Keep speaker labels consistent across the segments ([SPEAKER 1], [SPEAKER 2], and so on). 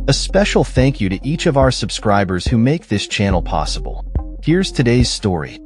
[SPEAKER 1] A special thank you to each of our subscribers who make this channel possible. Here's today's story.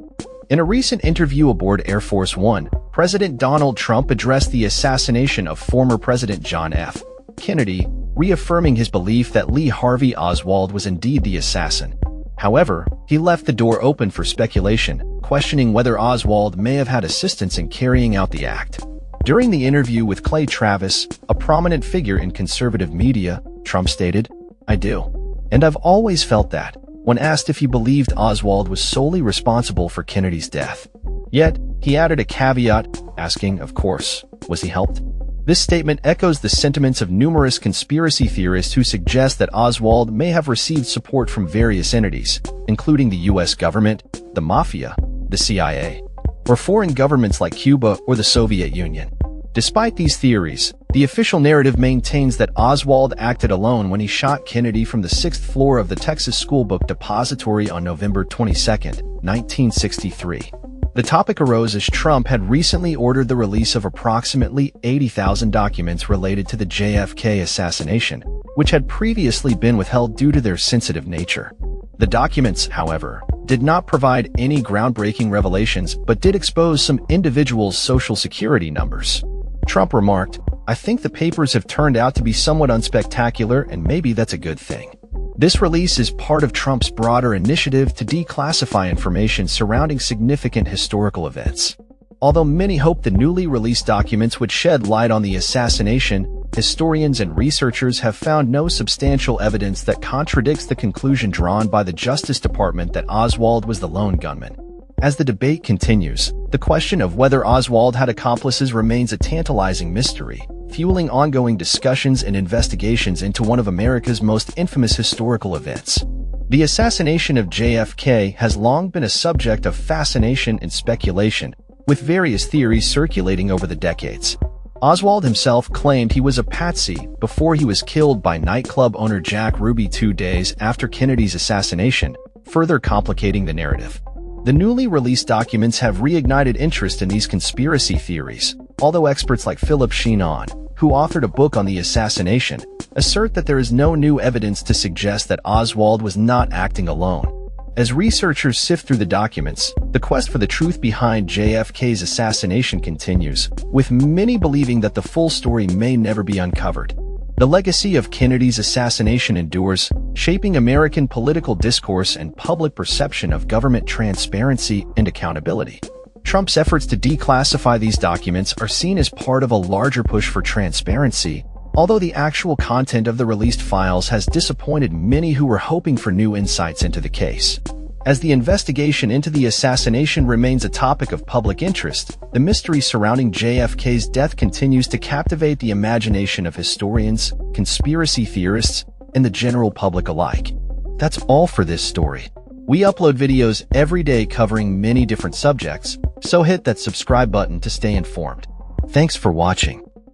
[SPEAKER 1] In a recent interview aboard Air Force One, President Donald Trump addressed the assassination of former President John F. Kennedy, reaffirming his belief that Lee Harvey Oswald was indeed the assassin. However, he left the door open for speculation, questioning whether Oswald may have had assistance in carrying out the act. During the interview with Clay Travis, a prominent figure in conservative media, Trump stated, "I do. And I've always felt that," when asked if he believed Oswald was solely responsible for Kennedy's death. Yet, he added a caveat, asking, of course, was he helped? This statement echoes the sentiments of numerous conspiracy theorists who suggest that Oswald may have received support from various entities, including the U.S. government, the mafia, the CIA, or foreign governments like Cuba or the Soviet Union. Despite these theories, the official narrative maintains that Oswald acted alone when he shot Kennedy from the 6th floor of the Texas School Book Depository on November 22, 1963. The topic arose as Trump had recently ordered the release of approximately 80,000 documents related to the JFK assassination, which had previously been withheld due to their sensitive nature. The documents, however, did not provide any groundbreaking revelations but did expose some individuals' social security numbers. Trump remarked, "I think the papers have turned out to be somewhat unspectacular, and maybe that's a good thing." This release is part of Trump's broader initiative to declassify information surrounding significant historical events. Although many hoped the newly released documents would shed light on the assassination, historians and researchers have found no substantial evidence that contradicts the conclusion drawn by the Justice Department that Oswald was the lone gunman. As the debate continues, the question of whether Oswald had accomplices remains a tantalizing mystery, fueling ongoing discussions and investigations into one of America's most infamous historical events. The assassination of JFK has long been a subject of fascination and speculation, with various theories circulating over the decades. Oswald himself claimed he was a patsy before he was killed by nightclub owner Jack Ruby 2 days after Kennedy's assassination, further complicating the narrative. The newly released documents have reignited interest in these conspiracy theories, although experts like Philip Sheenon, who authored a book on the assassination, assert that there is no new evidence to suggest that Oswald was not acting alone. As researchers sift through the documents, the quest for the truth behind JFK's assassination continues, with many believing that the full story may never be uncovered. The legacy of Kennedy's assassination endures, shaping American political discourse and public perception of government transparency and accountability. Trump's efforts to declassify these documents are seen as part of a larger push for transparency, although the actual content of the released files has disappointed many who were hoping for new insights into the case. As the investigation into the assassination remains a topic of public interest, the mystery surrounding JFK's death continues to captivate the imagination of historians, conspiracy theorists, and the general public alike. That's all for this story. We upload videos every day covering many different subjects, so hit that subscribe button to stay informed. Thanks for watching.